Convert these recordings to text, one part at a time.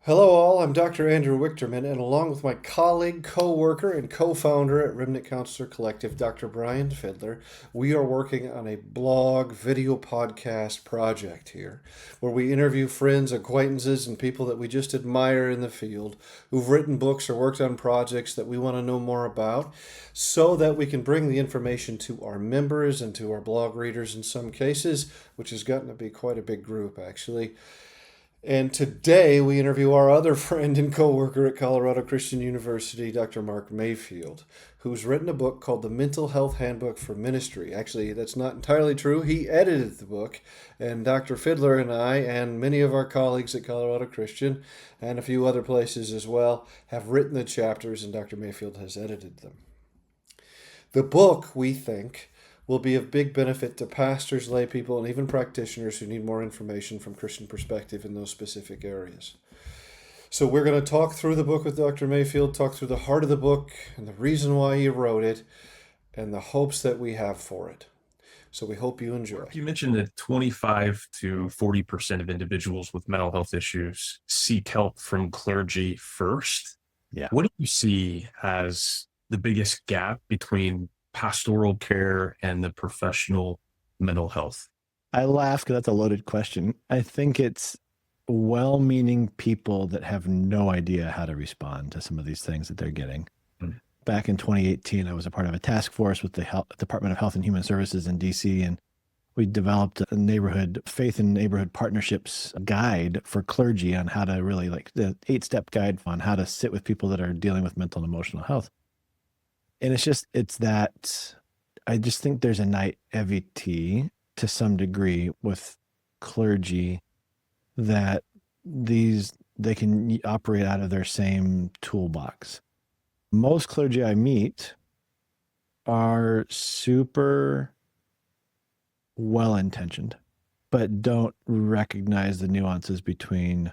Hello, all. I'm Dr. Andrew Wichterman, and along with my colleague, co worker, and co founder at Remnant Counselor Collective, Dr. Brian Fiddler, we are working on a blog video podcast project here where we interview friends, acquaintances, and people that we just admire in the field who've written books or worked on projects that we want to know more about so that we can bring the information to our members and to our blog readers in some cases, which has gotten to be quite a big group, actually. And today we interview our other friend and coworker at Colorado Christian University, Dr. Mark Mayfield, who's written a book called the Mental Health Handbook for Ministry. Actually, that's not entirely true. He edited the book, and Dr. Fiddler and I, and many of our colleagues at Colorado Christian, and a few other places as well, have written the chapters, and Dr. Mayfield has edited them. The book, we think, will be of big benefit to pastors, lay people, and even practitioners who need more information from Christian perspective in those specific areas. So we're going to talk through the book with Dr. Mayfield, talk through the heart of the book and the reason why he wrote it and the hopes that we have for it. So we hope you enjoy. You mentioned that 25 to 40% of individuals with mental health issues seek help from clergy first. Yeah. What do you see as the biggest gap between pastoral care and the professional mental health? I laugh because that's a loaded question. I think it's well-meaning people that have no idea how to respond to some of these things that they're getting. Mm. Back in 2018, I was a part of a task force with the Department of Health and Human Services in DC, and we developed a neighborhood faith and neighborhood partnerships guide for clergy on how to really, like the 8-step guide on how to sit with people that are dealing with mental and emotional health. And it's that I just think there's a naivety to some degree with clergy that they can operate out of their same toolbox. Most clergy I meet are super well-intentioned, but don't recognize the nuances between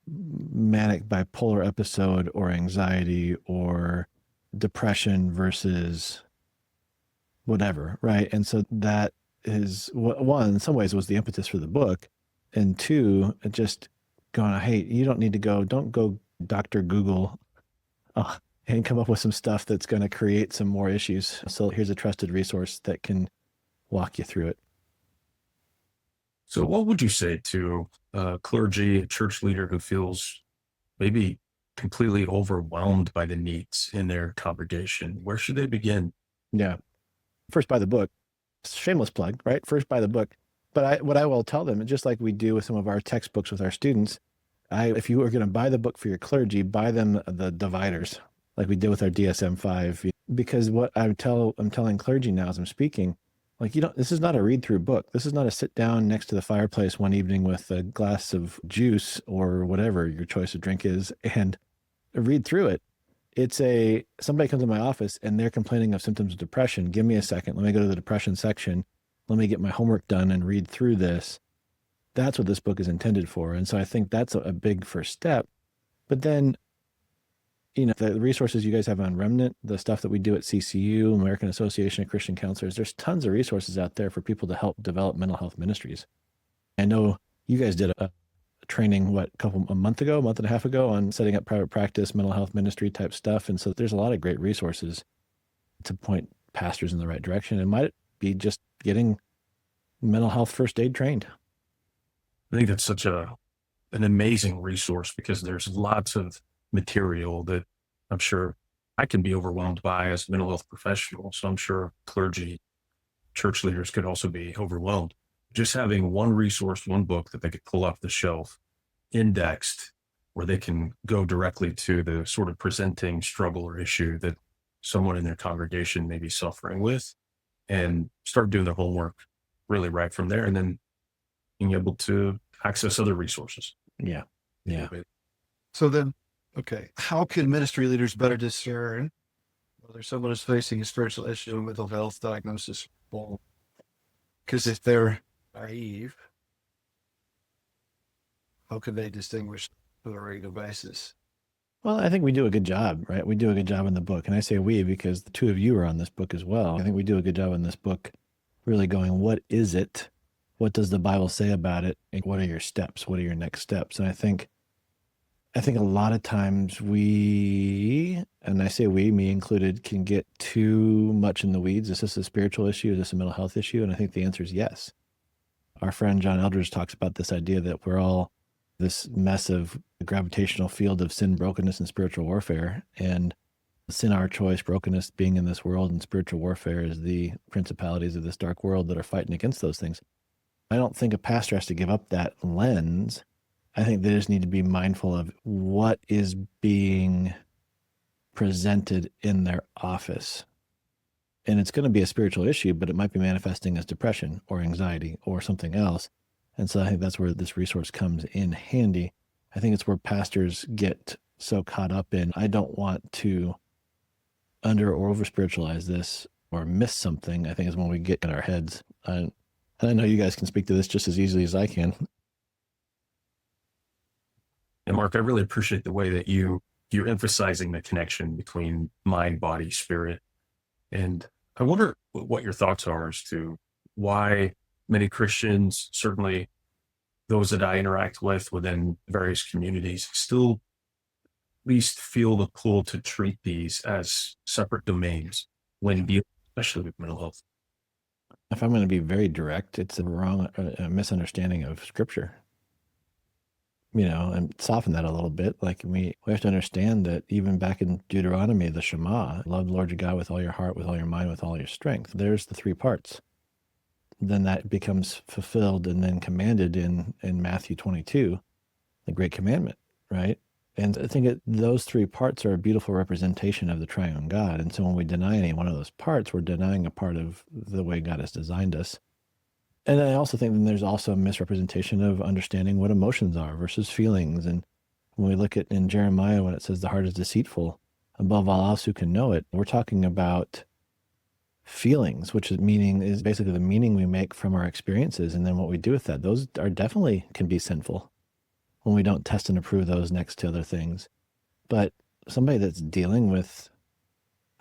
manic bipolar episode or anxiety or depression versus whatever, right? And so that is one, in some ways, was the impetus for the book, and two, just going, hey, you don't need to don't go Dr. Google and come up with some stuff that's going to create some more issues. So here's a trusted resource that can walk you through it. So what would you say to a clergy, a church leader who feels maybe completely overwhelmed by the needs in their congregation? Where should they begin? Yeah. First, buy the book. Shameless plug, right? First, buy the book. But what I will tell them, just like we do with some of our textbooks with our students, if you are going to buy the book for your clergy, buy them the dividers, like we did with our DSM-5. Because what I'm telling clergy now as I'm speaking, like, this is not a read-through book. This is not a sit down next to the fireplace one evening with a glass of juice or whatever your choice of drink is and read through it. It's somebody comes in my office and they're complaining of symptoms of depression. Give me a second. Let me go to the depression section. Let me get my homework done and read through this. That's what this book is intended for. And so I think that's a big first step. But then, the resources you guys have on Remnant, the stuff that we do at CCU, American Association of Christian Counselors, there's tons of resources out there for people to help develop mental health ministries. I know you guys did a training, a month and a half ago on setting up private practice, mental health ministry type stuff. And so there's a lot of great resources to point pastors in the right direction. It might be just getting mental health first aid trained. I think that's such an amazing resource because there's lots of material that I'm sure I can be overwhelmed by as a mental health professional. So I'm sure clergy, church leaders could also be overwhelmed. Just having one resource, one book that they could pull off the shelf, indexed, where they can go directly to the sort of presenting struggle or issue that someone in their congregation may be suffering with, and start doing their homework really right from there, and then being able to access other resources. Yeah. Yeah. So then, okay, how can ministry leaders better discern whether someone is facing a spiritual issue, mental health diagnosis? Because if they're naive, how can they distinguish on a regular basis? Well, I think we do a good job, right? We do a good job in the book. And I say we because the two of you are on this book as well. I think we do a good job in this book really going, what is it? What does the Bible say about it? And what are your steps? What are your next steps? And I think I think a lot of times we, and I say we, me included, can get too much in the weeds. Is this a spiritual issue? Is this a mental health issue? And I think the answer is yes. Our friend John Eldridge talks about this idea that we're all this mess of gravitational field of sin, brokenness, and spiritual warfare. And sin, our choice, brokenness, being in this world, and spiritual warfare is the principalities of this dark world that are fighting against those things. I don't think a pastor has to give up that lens. I think they just need to be mindful of what is being presented in their office. And it's going to be a spiritual issue, but it might be manifesting as depression or anxiety or something else. And so I think that's where this resource comes in handy. I think it's where pastors get so caught up in, I don't want to under or over spiritualize this or miss something. I think is when we get in our heads. And I know you guys can speak to this just as easily as I can. And Mark, I really appreciate the way that you're emphasizing the connection between mind, body, spirit. And I wonder what your thoughts are as to why many Christians, certainly those that I interact with within various communities, still at least feel the pull to treat these as separate domains when dealing, especially with mental health. If I'm going to be very direct, it's a misunderstanding of Scripture. And soften that a little bit. Like we have to understand that even back in Deuteronomy, the Shema, love the Lord your God with all your heart, with all your mind, with all your strength. There's the 3 parts. Then that becomes fulfilled and then commanded in Matthew 22, the great commandment, right? And I think those 3 parts are a beautiful representation of the triune God. And so when we deny any one of those parts, we're denying a part of the way God has designed us. And I also think that there's also a misrepresentation of understanding what emotions are versus feelings. And when we look at in Jeremiah, when it says the heart is deceitful, above all else who can know it, we're talking about feelings, which is basically the meaning we make from our experiences. And then what we do with that, those are definitely can be sinful when we don't test and approve those next to other things. But somebody that's dealing with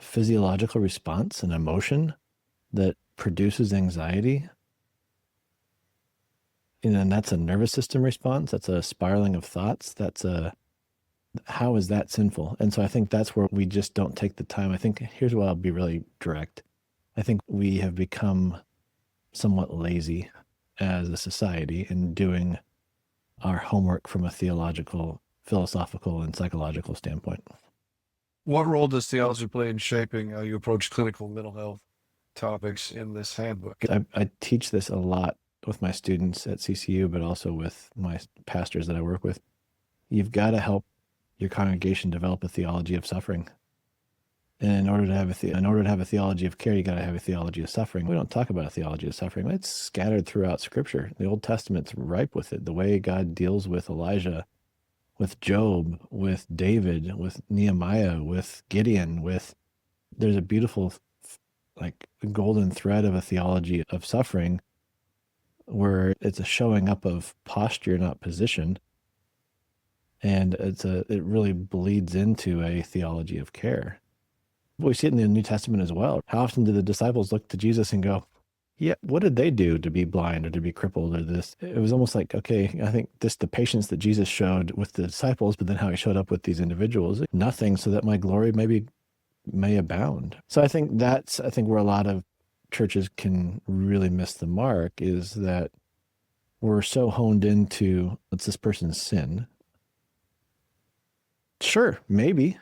physiological response and emotion that produces anxiety, and that's a nervous system response. That's a spiraling of thoughts. How is that sinful? And so I think that's where we just don't take the time. I think here's what I'll be really direct. I think we have become somewhat lazy as a society in doing our homework from a theological, philosophical, and psychological standpoint. What role does theology play in shaping how you approach clinical mental health topics in this handbook? I teach this a lot with my students at CCU, but also with my pastors that I work with. You've got to help your congregation develop a theology of suffering. And in order to have a theology of care, you got to have a theology of suffering. We don't talk about a theology of suffering. It's scattered throughout Scripture. The Old Testament's ripe with it. The way God deals with Elijah, with Job, with David, with Nehemiah, with Gideon, there's a beautiful, golden thread of a theology of suffering where it's a showing up of posture, not position. And it really bleeds into a theology of care. We see it in the New Testament as well. How often do the disciples look to Jesus and go, yeah, what did they do to be blind or to be crippled or this? It was almost like, okay, I think the patience that Jesus showed with the disciples, but then how he showed up with these individuals, nothing so that my glory may abound. So I think where a lot of churches can really miss the mark is that we're so honed into, it's this person's sin. Sure, maybe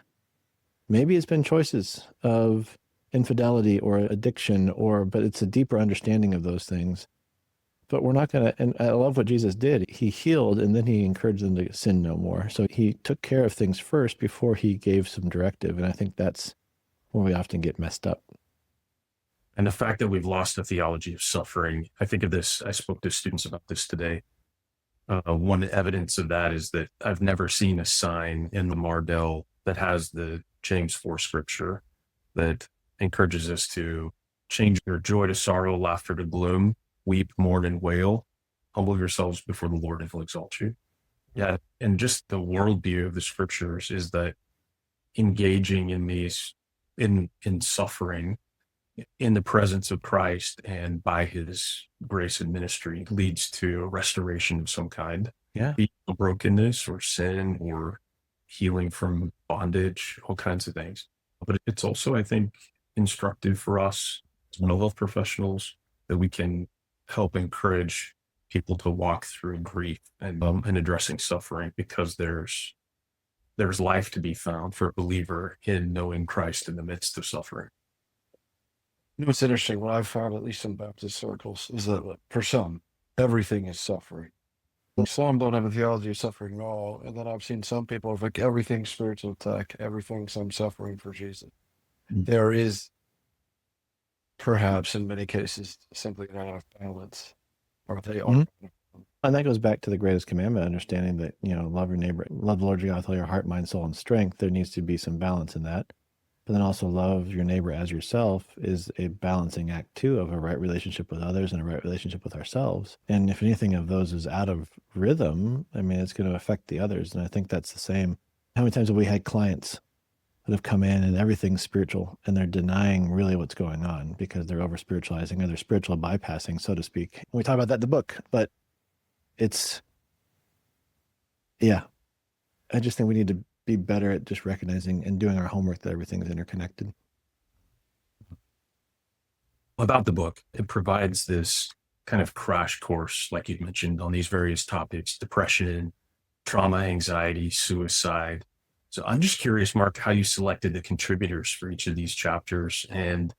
it's been choices of infidelity or addiction, but it's a deeper understanding of those things. But we're not going to, and I love what Jesus did. He healed and then he encouraged them to sin no more. So he took care of things first before he gave some directive. And I think that's where we often get messed up. And the fact that we've lost a theology of suffering, I think of this, I spoke to students about this today. One evidence of that is that I've never seen a sign in the Mardel that has the James 4 scripture that encourages us to change your joy to sorrow, laughter to gloom, weep, mourn, and wail. Humble yourselves before the Lord and he'll exalt you. Yeah. And just the worldview of the scriptures is that engaging in these, in suffering in the presence of Christ and by his grace and ministry leads to a restoration of some kind. Yeah. Be it brokenness or sin or healing from bondage, all kinds of things. But it's also, I think, instructive for us as mental health professionals that we can help encourage people to walk through grief and addressing suffering, because there's life to be found for a believer in knowing Christ in the midst of suffering. You know, it's interesting. What I've found, at least in Baptist circles, is that for some, everything is suffering. Some don't have a theology of suffering at all. And then I've seen some people like everything's spiritual attack, everything's some suffering for Jesus. There is perhaps in many cases simply not enough balance, or they are. And that goes back to the greatest commandment, understanding that, love your neighbor, love the Lord your God with all your heart, mind, soul, and strength. There needs to be some balance in that. But then also love your neighbor as yourself is a balancing act too, of a right relationship with others and a right relationship with ourselves. And if anything of those is out of rhythm, I mean, it's going to affect the others. And I think that's the same. How many times have we had clients that have come in and everything's spiritual and they're denying really what's going on because they're over spiritualizing or they're spiritual bypassing, so to speak. And we talk about that in the book, but I just think we need to be better at just recognizing and doing our homework that everything is interconnected. About the book, it provides this kind of crash course, like you mentioned, on these various topics: depression, trauma, anxiety, suicide. So I'm just curious, Mark, how you selected the contributors for each of these chapters, and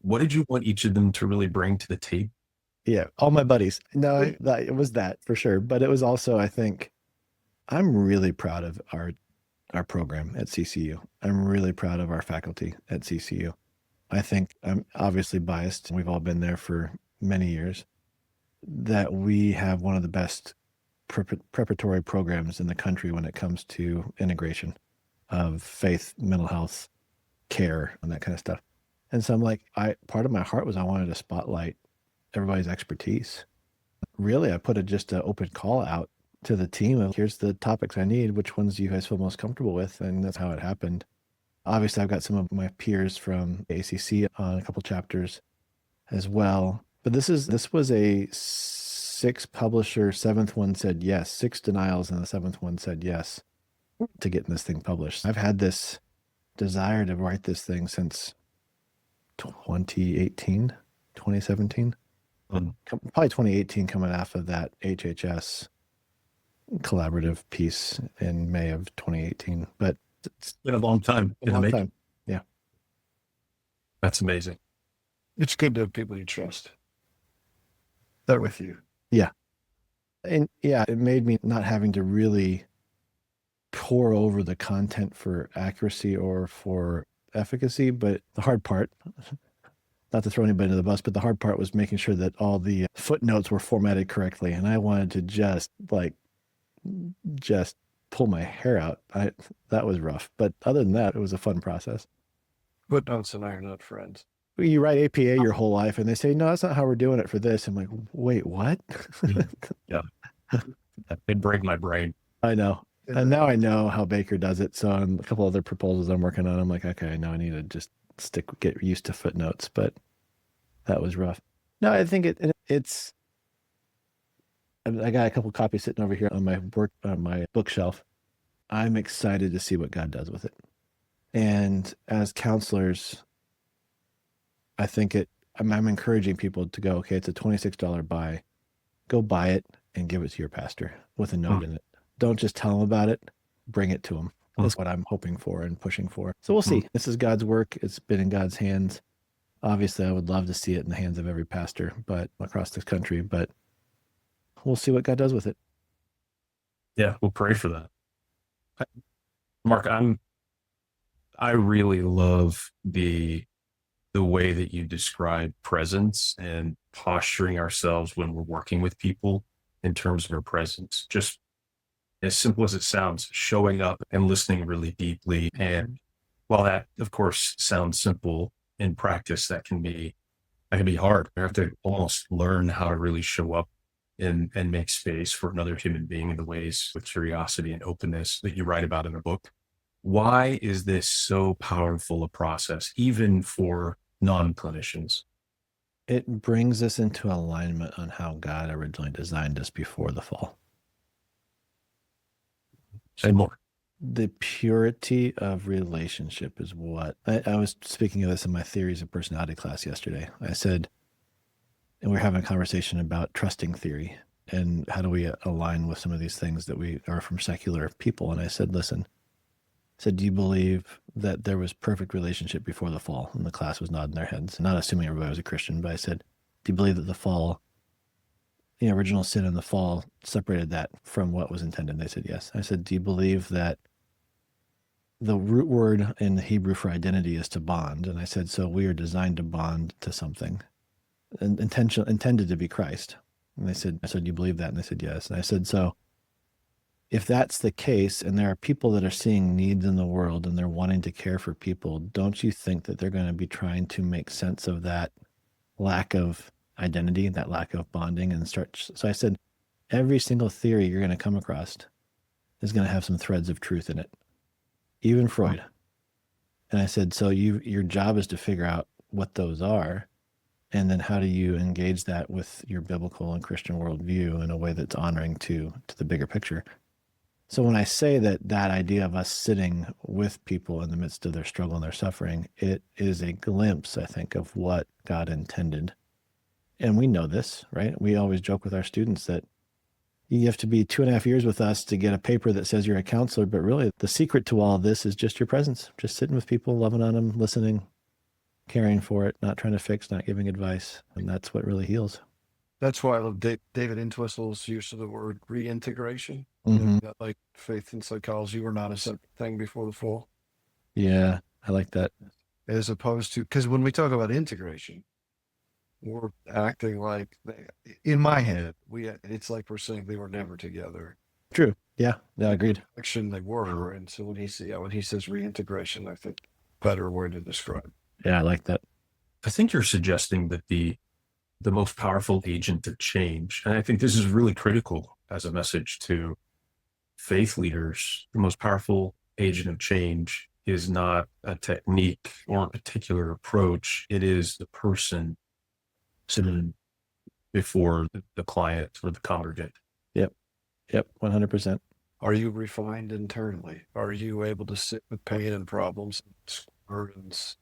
what did you want each of them to really bring to the table? Yeah, all my buddies. No, it was that for sure. But it was also, I think, I'm really proud of our program at CCU. I'm really proud of our faculty at CCU. I think I'm obviously biased. We've all been there for many years. That we have one of the best preparatory programs in the country when it comes to integration of faith, mental health, care, and that kind of stuff. And so I'm like, part of my heart was I wanted to spotlight everybody's expertise. Really, I put just an open call out to the team of, here's the topics I need, which ones do you guys feel most comfortable with? And that's how it happened. Obviously, I've got some of my peers from ACC on a couple chapters as well. But this was a 6 publisher, 7th one said yes, 6 denials, and the 7th one said yes to getting this thing published. I've had this desire to write this thing since 2018, 2017. Probably 2018, coming off of that HHS collaborative piece in May of 2018. But it's been a long time. A long time. Yeah. That's amazing. It's good to have people you trust. They're with you. Yeah. And yeah, it made me not having to really pour over the content for accuracy or for efficacy. But the hard part, not to throw anybody under the bus, but the hard part was making sure that all the footnotes were formatted correctly. And I wanted to just pull my hair out. That was rough. But other than that, it was a fun process. Footnotes and I are not friends. You write APA your whole life and they say, no, that's not how we're doing it for this. I'm like, wait, what? Yeah. It'd break my brain. I know. And now I know how Baker does it. So on a couple other proposals I'm working on, I'm like, okay, now I need to just get used to footnotes. But that was rough. No, I think it's, I got a couple copies sitting over here on my bookshelf. I'm excited to see what God does with it. And as counselors, I think I'm encouraging people to go, okay, it's a $26 buy. Go buy it and give it to your pastor with a note in it. Don't just tell him about it. Bring it to him. That's what I'm hoping for and pushing for. So we'll see. This is God's work. It's been in God's hands. Obviously, I would love to see it in the hands of every pastor, but across this country, but we'll see what God does with it. Yeah, we'll pray for that. Mark, I really love the way that you describe presence and posturing ourselves when we're working with people in terms of our presence. Just as simple as it sounds, showing up and listening really deeply. And while that, of course, sounds simple, in practice, that can be hard. You have to almost learn how to really show up and make space for another human being in the ways with curiosity and openness that you write about in the book. Why is this so powerful a process, even for non-clinicians? It brings us into alignment on how God originally designed us before the fall. Say more. The purity of relationship is what I was speaking of this in my theories of personality class yesterday. I said, and we are having a conversation about trusting theory and how do we align with some of these things that we are from secular people. And I said, listen, I said, do you believe that there was perfect relationship before the fall? And the class was nodding their heads, not assuming everybody was a Christian, but I said, do you believe that the fall, the original sin and the fall separated that from what was intended? They said, yes. I said, do you believe that the root word in the Hebrew for identity is to bond? And I said, so we are designed to bond to something and intended to be Christ. And they said, I said, you believe that? And they said, yes. And I said, so if that's the case, and there are people that are seeing needs in the world and they're wanting to care for people, don't you think that they're going to be trying to make sense of that lack of identity, that lack of bonding, and start? So I said, every single theory you're going to come across is going to have some threads of truth in it, even Freud. And I said, so your job is to figure out what those are, and then how do you engage that with your biblical and Christian worldview in a way that's honoring to the bigger picture. So when I say that idea of us sitting with people in the midst of their struggle and their suffering, it is a glimpse, I think, of what God intended. And we know this, right? We always joke with our students that you have to be 2.5 years with us to get a paper that says you're a counselor. But really, the secret to all of this is just your presence, just sitting with people, loving on them, listening, caring for it, not trying to fix, not giving advice. And that's what really heals. That's why I love David Entwistle's use of the word reintegration. Mm-hmm. That, like, faith and psychology were not a separate thing before the fall. Yeah, I like that. As opposed to, because when we talk about integration, we're acting like, in my head, it's like we're saying they were never together. True. Yeah, agreed. Action they were. And so when he says reintegration, I think better word to describe. Yeah, I like that. I think you're suggesting that the most powerful agent of change, and I think this is really critical as a message to faith leaders, the most powerful agent of change is not a technique or a particular approach. It is the person sitting before the client or the congregant. Yep, 100%. Are you refined internally? Are you able to sit with pain and problems and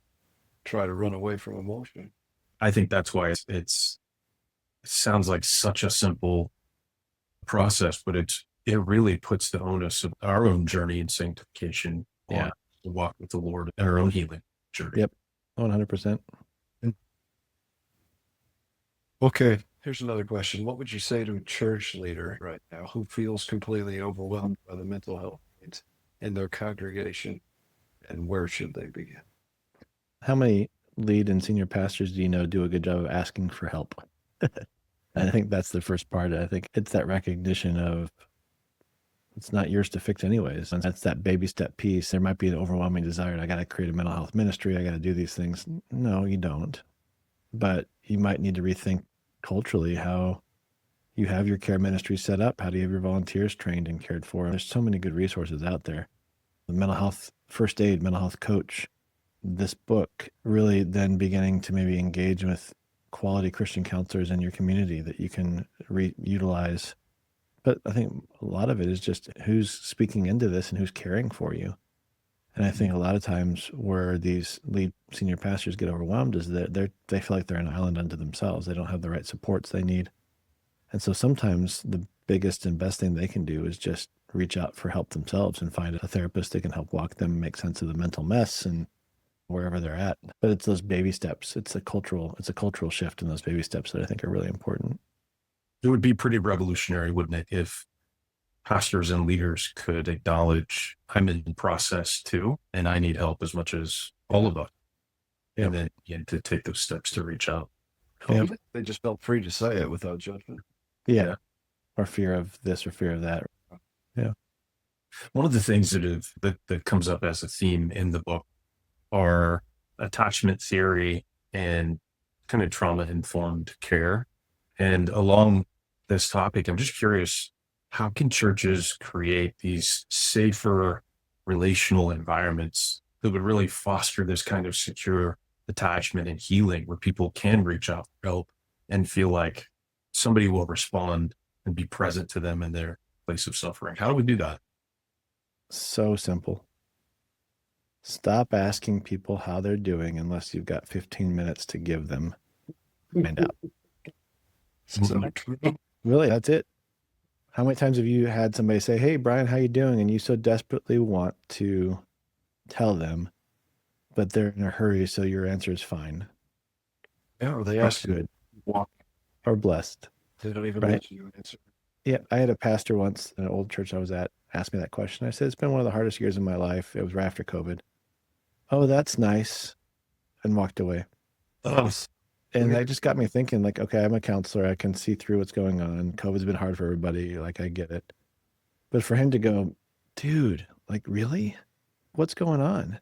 try to run away from emotion? I think that's why it sounds like such a simple process, but it really puts the onus of our own journey in sanctification on the walk with the Lord and our own healing journey. Yep, 100%. Okay, here's another question. What would you say to a church leader right now who feels completely overwhelmed by the mental health needs in their congregation, and where should they begin? How many lead and senior pastors do you know do a good job of asking for help? I think that's the first part. I think it's that recognition of it's not yours to fix anyways. And that's that baby step piece. There might be an overwhelming desire. I got to create a mental health ministry. I got to do these things. No, you don't. But you might need to rethink culturally how you have your care ministry set up. How do you have your volunteers trained and cared for? There's so many good resources out there. The mental health first aid, mental health coach, this book really then beginning to maybe engage with quality Christian counselors in your community that you can utilize. But I think a lot of it is just who's speaking into this and who's caring for you. And I think a lot of times where these lead senior pastors get overwhelmed is that they feel like they're an island unto themselves. They don't have the right supports they need. And so sometimes the biggest and best thing they can do is just reach out for help themselves and find a therapist that can help walk them, make sense of the mental mess and wherever they're at. But it's those baby steps. It's a cultural shift in those baby steps that I think are really important. It would be pretty revolutionary, wouldn't it, if pastors and leaders could acknowledge I'm in process too, and I need help as much as all of us. Yep. And then begin to take those steps to reach out. Yep. They just felt free to say it without judgment. Yeah. Or fear of this or fear of that. Yeah. One of the things that comes up as a theme in the book are attachment theory and kind of trauma-informed care. And along this topic, I'm just curious, how can churches create these safer relational environments that would really foster this kind of secure attachment and healing where people can reach out for help and feel like somebody will respond and be present to them in their place of suffering? How do we do that? So simple. Stop asking people how they're doing unless you've got 15 minutes to give them. Find out. So true. Really, that's it. How many times have you had somebody say, "Hey, Brian, how you doing?" And you so desperately want to tell them, but they're in a hurry, so your answer is fine Yeah, or they or ask you good to walk. or blessed, They don't even right? let you answer. Yeah, I had a pastor once in an old church I was at ask me that question. I said, "It's been one of the hardest years of my life." It was right after COVID. "Oh, that's nice," and walked away. Oh, And that just got me thinking, like, okay, I'm a counselor. I can see through what's going on. COVID's been hard for everybody. Like, I get it. But for him to go, "Dude, like, really? What's going on?"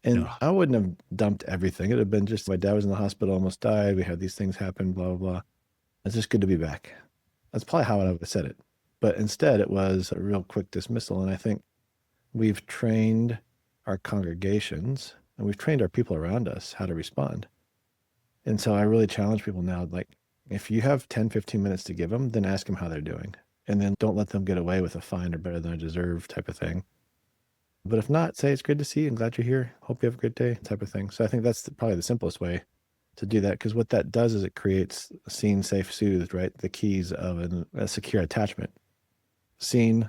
And Yeah. I wouldn't have dumped everything. It'd have been just my dad was in the hospital, almost died. We had these things happen, blah, blah, blah. It's just good to be back. That's probably how I would have said it. But instead, it was a real quick dismissal. And I think we've trained our congregations and we've trained our people around us how to respond. And so I really challenge people now, like, if you have 10, 15 minutes to give them, then ask them how they're doing. And then don't let them get away with a fine or better than I deserve type of thing. But if not, say it's good to see you. I'm glad you're here. Hope you have a good day type of thing. So I think that's probably the simplest way to do that, because what that does is it creates seen, safe, soothed, right? The keys of a secure attachment. Seen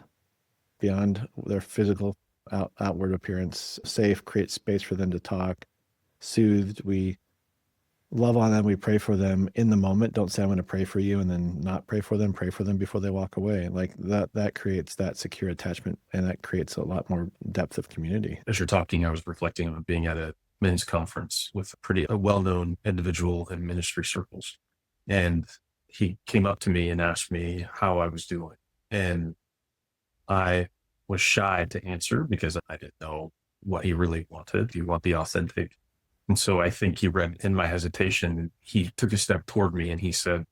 beyond their physical outward appearance, safe, creates space for them to talk. Soothed, we love on them, we pray for them in the moment. Don't say I'm going to pray for you and then not pray for them. Pray for them before they walk away. Like that creates that secure attachment, and that creates a lot more depth of community. As you're talking, I was reflecting on being at a men's conference with a well-known individual in ministry circles. And he came up to me and asked me how I was doing. And I was shy to answer because I didn't know what he really wanted. Do you want the authentic? And so I think he read in my hesitation, he took a step toward me and he said,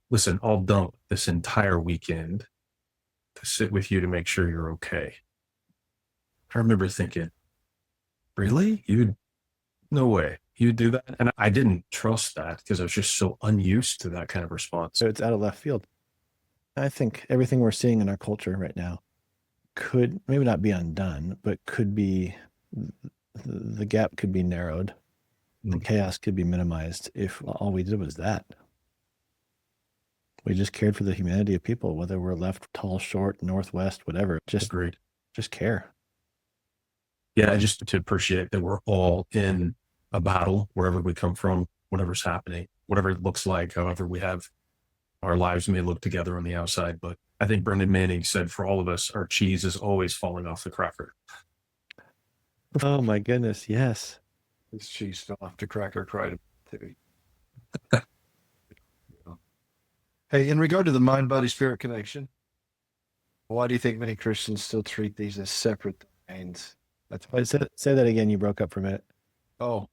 "Listen, I'll dump this entire weekend to sit with you to make sure you're okay." I remember thinking, really? No way. You'd do that? And I didn't trust that because I was just so unused to that kind of response. So it's out of left field. I think everything we're seeing in our culture right now could maybe not be undone, but could be, the gap could be narrowed. The chaos could be minimized if all we did was that. We just cared for the humanity of people, whether we're left, tall, short, northwest, whatever. Agreed. Just care. Yeah, just to appreciate that we're all in a battle wherever we come from, whatever's happening, whatever it looks like, however we have our lives may look together on the outside. But I think Brendan Manning said for all of us, our cheese is always falling off the cracker. Oh my goodness, yes. This cheese fell off the cracker cried too. Hey, in regard to the mind, body, spirit connection, why do you think many Christians still treat these as separate domains? Wait, say that again. You broke up for a minute. Oh,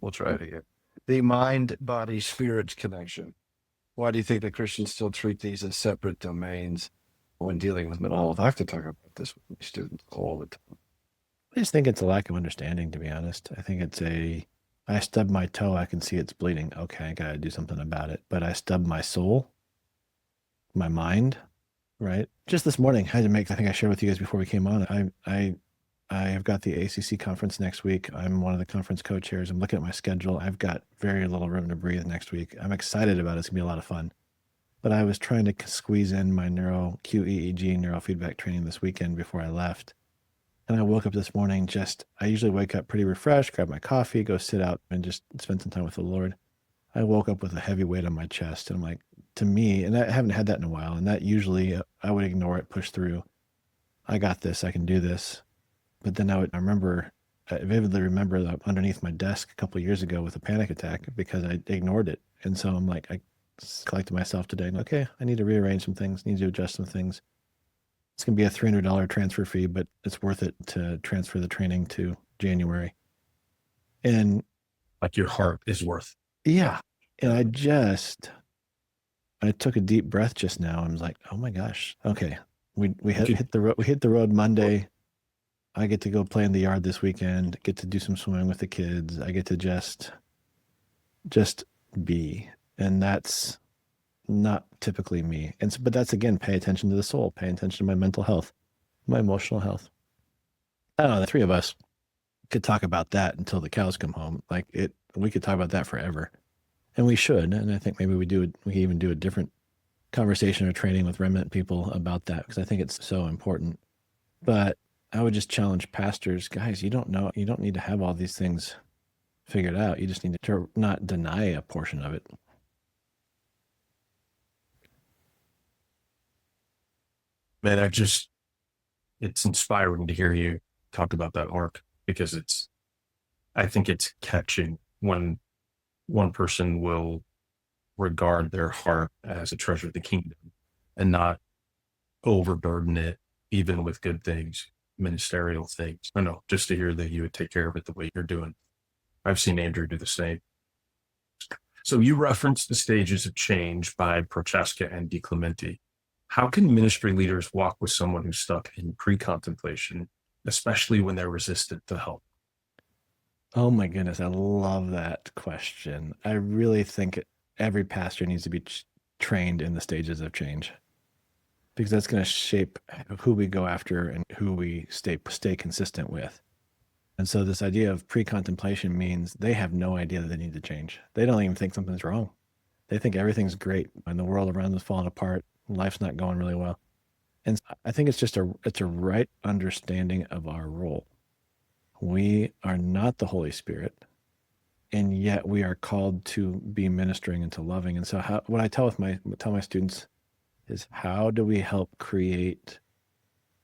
we'll try it again. The mind, body, spirit connection. Why do you think that Christians still treat these as separate domains when dealing with mental health? I have to talk about this with my students all the time. I just think it's a lack of understanding, to be honest. I think it's I stubbed my toe, I can see it's bleeding. Okay, I gotta do something about it. But I stubbed my soul, my mind, right? Just this morning, I had to make, I think I shared with you guys before we came on. I have got the ACC conference next week. I'm one of the conference co-chairs. I'm looking at my schedule. I've got very little room to breathe next week. I'm excited about it. It's gonna be a lot of fun. But I was trying to squeeze in my QEEG neurofeedback training this weekend before I left. And I woke up this morning I usually wake up pretty refreshed, grab my coffee, go sit out and just spend some time with the Lord. I woke up with a heavy weight on my chest. And I'm like, to me, and I haven't had that in a while. And that usually I would ignore it, push through. I got this, I can do this. But then I vividly remember that underneath my desk a couple of years ago with a panic attack because I ignored it. And so I'm like, I collected myself today. And okay, I need to rearrange some things, need to adjust some things. It's going to be a $300 transfer fee, but it's worth it to transfer the training to January. And like your heart is worth. Yeah. And I took a deep breath just now and was like, oh my gosh. Okay. We hit the road Monday. I get to go play in the yard this weekend, get to do some swimming with the kids. I get to just be. And that's not typically me. But that's, again, pay attention to the soul, pay attention to my mental health, my emotional health. Oh, the three of us could talk about that until the cows come home. We could talk about that forever, and we should. And I think maybe we even do a different conversation or training with remnant people about that because I think it's so important. But I would just challenge pastors, guys, you don't know, you don't need to have all these things figured out. You just need to not deny a portion of it. Man, it's inspiring to hear you talk about that arc because I think it's catching when one person will regard their heart as a treasure of the kingdom and not overburden it, even with good things, ministerial things. I know, just to hear that you would take care of it the way you're doing. I've seen Andrew do the same. So you referenced the stages of change by Prochaska and De Clementi. How can ministry leaders walk with someone who's stuck in pre-contemplation, especially when they're resistant to help? Oh my goodness, I love that question. I really think every pastor needs to be trained in the stages of change because that's going to shape who we go after and who we stay consistent with. And so this idea of pre-contemplation means they have no idea that they need to change. They don't even think something's wrong. They think everything's great and the world around them is falling apart. Life's not going really well. And I think it's a right understanding of our role. We are not the Holy Spirit, and yet we are called to be ministering and to loving. And so what I tell my students is how do we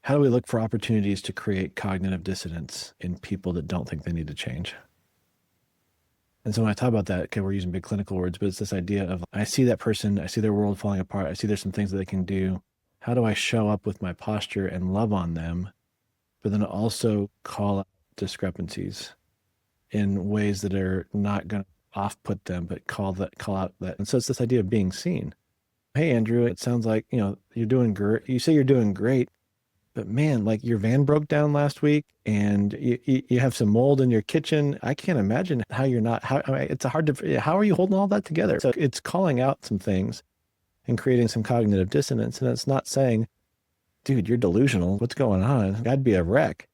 look for opportunities to create cognitive dissonance in people that don't think they need to change? And so when I talk about that, okay, we're using big clinical words, but it's this idea of I see that person, I see their world falling apart, I see there's some things that they can do. How do I show up with my posture and love on them, but then also call out discrepancies in ways that are not going to off-put them, but call out that. And so it's this idea of being seen. Hey, Andrew, it sounds like, you're doing great. You say you're doing great, but man, like your van broke down last week and you have some mold in your kitchen. I can't imagine how you're not, it's hard to, how are you holding all that together? So it's calling out some things and creating some cognitive dissonance. And it's not saying, dude, you're delusional. What's going on? I'd be a wreck.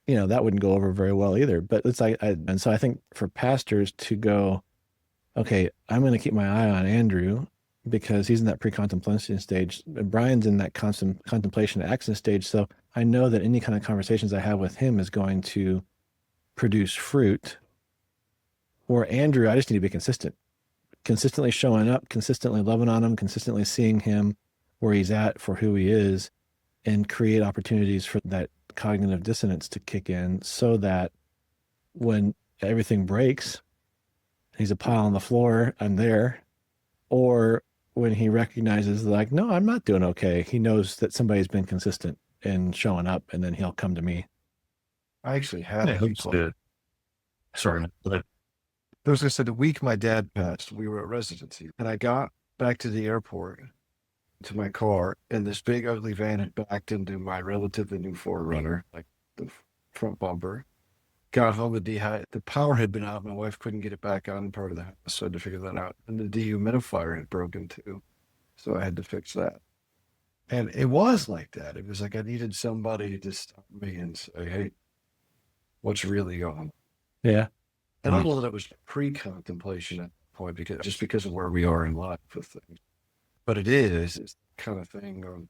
That wouldn't go over very well either. But it's like, and so I think for pastors to go, okay, I'm going to keep my eye on Andrew because he's in that pre-contemplation stage. Brian's in that contemplation action stage. So I know that any kind of conversations I have with him is going to produce fruit. Or Andrew, I just need to be consistently showing up, consistently loving on him, consistently seeing him where he's at for who he is, and create opportunities for that cognitive dissonance to kick in so that when everything breaks, he's a pile on the floor, I'm there. Or when he recognizes like, no, I'm not doing okay, he knows that somebody's been consistent in showing up, and then he'll come to me. I actually had Yeah, sorry, but I was going to say the week my dad passed, we were at residency, and I got back to the airport to my car, and this big ugly van had backed into my relatively new Forerunner, like the front bumper. Got home, the power had been out. My wife couldn't get it back on part of the house, so I had to figure that out. And the dehumidifier had broken too, so I had to fix that. And it was like that. It was like I needed somebody to stop me and say, "Hey, what's really going on?" Yeah. And I don't know that it was pre-contemplation at that point because of where we are in life with things. But it's the kind of thing on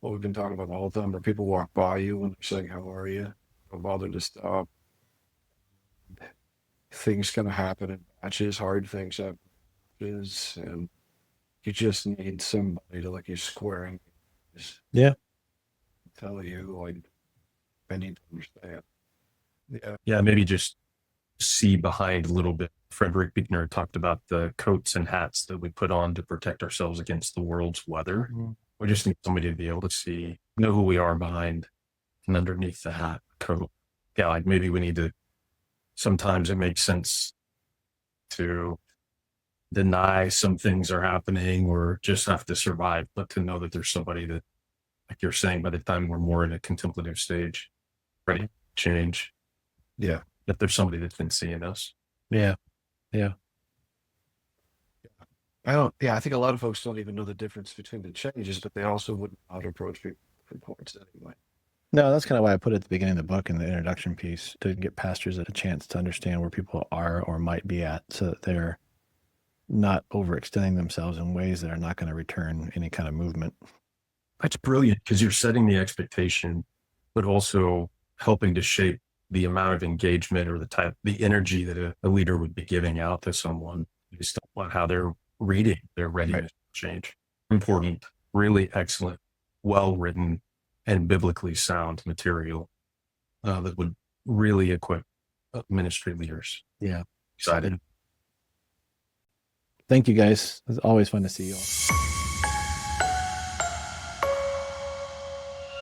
what we've been talking about the whole time, where people walk by you when they're saying, "How are you?" Don't bother to stop. Things gonna happen in batches, hard things happen in batches, and you just need somebody to look you squaring, just Yeah. tell you like I need to understand. Yeah. yeah, maybe just see behind a little bit. Frederick Buechner talked about the coats and hats that we put on to protect ourselves against the world's weather. We just need somebody to be able to know who we are behind and underneath the hat, coat. Yeah, like maybe we need to, sometimes it makes sense to deny some things are happening or just have to survive, but to know that there's somebody that, like you're saying, by the time we're more in a contemplative stage, ready to change, Yeah. that there's somebody that's been seeing us. Yeah. Yeah. I think a lot of folks don't even know the difference between the changes, but they also wouldn't know how to approach people from points anyway. No, that's kind of why I put it at the beginning of the book in the introduction piece, to give pastors a chance to understand where people are or might be at, so that they're not overextending themselves in ways that are not going to return any kind of movement. That's brilliant, because you're setting the expectation, but also helping to shape the amount of engagement or the energy that a leader would be giving out to someone based on how they're reading their readiness to change. Important, really excellent, well-written, and biblically sound material that would really equip ministry leaders. Yeah. Excited. Thank you, guys. It's always fun to see you all.